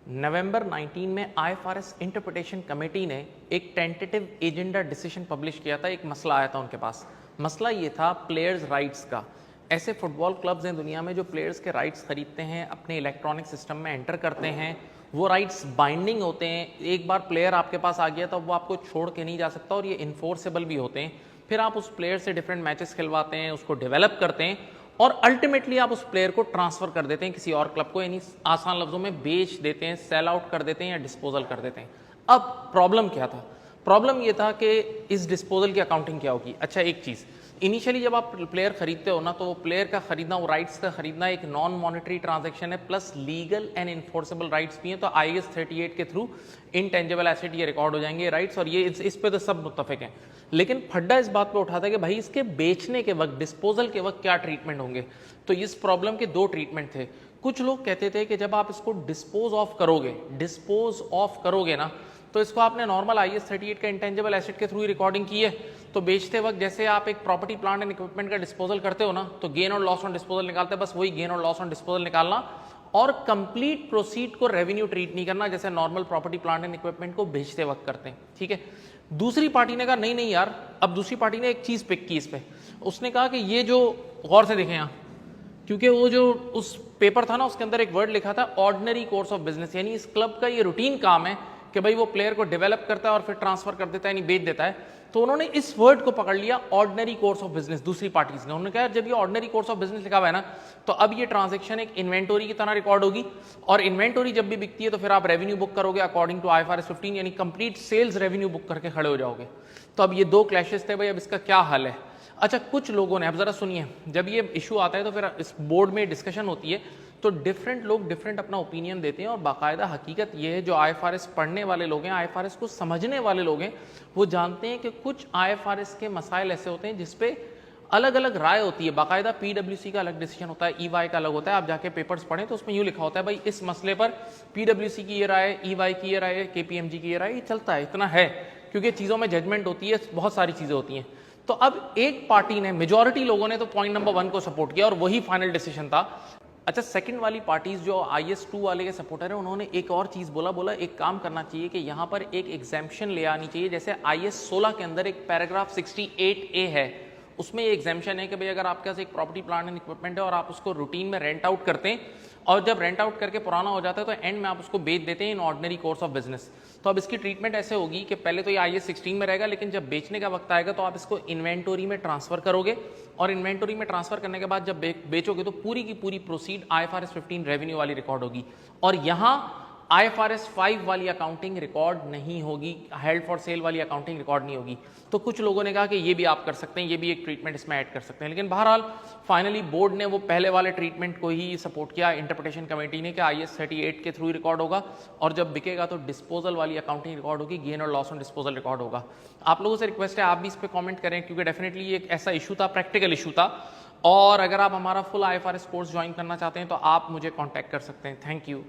नवंबर 19 में IFRS interpretation committee ने एक टेंटेटिव एजेंडा डिसीजन पब्लिश किया था। एक मसला आया था उनके पास। मसला ये था प्लेयर्स राइट्स का। ऐसे फुटबॉल क्लब्स हैं दुनिया में जो प्लेयर्स के राइट्स खरीदते हैं, अपने इलेक्ट्रॉनिक सिस्टम में एंटर करते हैं, वो राइट्स बाइंडिंग होते हैं। एक बार प्लेयर आपके पास आ गया तो वो आपको छोड़ के नहीं जा सकता और ये इन्फोर्सेबल भी होते हैं। फिर आप उस प्लेयर से डिफरेंट मैचेस खिलवाते हैं, उसको डेवलप करते हैं और अल्टीमेटली आप उस प्लेयर को ट्रांसफर कर देते हैं किसी और क्लब को, यानी आसान लफ्जों में बेच देते हैं, सेल आउट कर देते हैं या डिस्पोजल कर देते हैं। अब प्रॉब्लम क्या था? प्रॉब्लम ये था कि इस डिस्पोजल की अकाउंटिंग क्या होगी। अच्छा, एक चीज, इनिशियली जब आप प्लेयर खरीदते हो ना, तो प्लेयर का खरीदना, वो राइट्स का खरीदना एक नॉन मॉनेटरी ट्रांजैक्शन है, plus legal and enforceable rights भी हैं। तो IAS 38 के थ्रू इनटेंजिबल एसेट ये रिकॉर्ड हो जाएंगे राइट्स, और ये इस पे तो सब मुत्तफिक हैं। लेकिन फड्डा इस बात पे उठाता है कि भाई इसके बेचने के वक्त, डिस्पोजल के वक्त क्या ट्रीटमेंट होंगे। तो इस प्रॉब्लम के दो ट्रीटमेंट थे। कुछ लोग कहते थे कि जब आप इसको डिस्पोज ऑफ करोगे ना, तो इसको आपने नॉर्मल IAS 38 का इंटेंजिबल एसेट के थ्रू ही रिकॉर्डिंग की है, तो बेचते वक्त जैसे आप एक प्रॉपर्टी प्लांट एंड इक्विपमेंट का डिस्पोजल करते हो ना, तो गेन और लॉस ऑन डिस्पोजल निकालते हैं, बस वही गेन और लॉस ऑन डिस्पोजल निकालना, और कंप्लीट प्रोसीड को रेवेन्यू ट्रीट नहीं करना जैसे normal property plant and equipment को बेचते वक्त करते हैं। ठीक है। दूसरी पार्टी ने कहा नहीं नहीं यार, अब दूसरी पार्टी ने एक चीज पिक की इस पे। उसने कहा कि ये जो, गौर से देखें यहाँ, क्योंकि वो जो उस पेपर था ना, उसके अंदर एक वर्ड लिखा था ऑर्डिनरी कोर्स ऑफ बिजनेस, यानी इस क्लब का ये रूटीन काम है कि भाई वो प्लेयर को डेवलप करता है और फिर ट्रांसफर कर देता है, यानी बेच देता है। तो उन्होंने इस वर्ड को पकड़ लिया, ऑर्डिनरी कोर्स ऑफ बिजनेस। दूसरी पार्टीज ने, उन्होंने कहा जब ये ऑर्डिनरी कोर्स ऑफ बिजनेस लिखा हुआ है ना, तो अब ये ट्रांजैक्शन एक इन्वेंटोरी की तरह रिकॉर्ड होगी, और इन्वेंटोरी जब भी बिकती है तो फिर आप रेवेन्यू बुक करोगे अकॉर्डिंग टू IFRS 15, यानी कंप्लीट सेल्स रेवेन्यू बुक करके खड़े हो जाओगे। तो अब ये दो क्लैशेस थे भाई, अब इसका क्या हल है। अच्छा, कुछ लोगों ने, अब जरा सुनिए, जब ये इशू आता है तो फिर इस बोर्ड में डिस्कशन होती है, तो डिफरेंट लोग डिफरेंट अपना ओपिनियन देते हैं, और बाकायदा हकीकत ये है, जो IFRS पढ़ने वाले लोग हैं, IFRS को समझने वाले लोग हैं, वो जानते हैं कि कुछ IFRS के मसाइल ऐसे होते हैं जिसपे अलग अलग राय होती है। बाकायदा PwC का अलग डिसीजन होता है, EY का अलग होता है। आप जाके पेपर्स पढ़ें तो उसमें यूँ लिखा होता है भाई इस मसले पर PwC की ये राय है, EY की ये राय है, KPMG की ये राय है, ये चलता है, इतना है, क्योंकि चीज़ों में जजमेंट होती है, बहुत सारी चीज़ें होती हैं। तो अब एक पार्टी ने, मेजॉरिटी लोगों ने तो पॉइंट नंबर 1 को सपोर्ट किया और वही फाइनल डिसीजन था। अच्छा, सेकंड वाली पार्टीज जो IAS 2 वाले के सपोर्टर है, उन्होंने एक और चीज बोला एक काम करना चाहिए कि यहाँ पर एक एग्जाम्पशन ले आनी चाहिए। जैसे IAS 16 के अंदर एक पैराग्राफ 68A है, उसमें ये एग्जाम्पशन है कि भाई अगर आपके पास एक प्रॉपर्टी प्लांट एंड इक्विपमेंट है और आप उसको रूटीन में रेंट आउट करते हैं, और जब रेंट आउट करके पुराना हो जाता है तो एंड में आप उसको बेच देते हैं in ordinary course of business. तो अब इसकी ट्रीटमेंट ऐसे होगी कि पहले तो ये IAS 16 में रहेगा, लेकिन जब बेचने का वक्त आएगा तो आप इसको इन्वेंटोरी में ट्रांसफर करोगे, और इन्वेंटोरी में ट्रांसफर करने के बाद जब बेचोगे तो पूरी की पूरी प्रोसीड IFRS 15 रेवेन्यू वाली रिकॉर्ड होगी, और यहाँ IFRS 5 वाली अकाउंटिंग रिकॉर्ड नहीं होगी, हेल्ड फॉर सेल वाली अकाउंटिंग रिकॉर्ड नहीं होगी। तो कुछ लोगों ने कहा कि ये भी आप कर सकते हैं, ये भी एक ट्रीटमेंट इसमें ऐड कर सकते हैं, लेकिन बहरहाल फाइनली बोर्ड ने वो पहले वाले ट्रीटमेंट को ही सपोर्ट किया, इंटरप्रिटेशन कमेटी ने, कि IAS 38 के थ्रू ही रिकॉर्ड होगा, और जब बिकेगा तो डिस्पोजल वाली अकाउंटिंग रिकॉर्ड होगी, गेन और लॉस ऑन डिस्पोजल रिकॉर्ड होगा। आप लोगों से रिक्वेस्ट है आप भी इस पर कॉमेंट करें, क्योंकि डेफिनेटली ये एक ऐसा इशू था, प्रैक्टिकल इशू था, और अगर आप हमारा फुल IFRS कोर्स ज्वाइन करना चाहते हैं तो आप मुझे कॉन्टैक्ट कर सकते हैं। Thank you.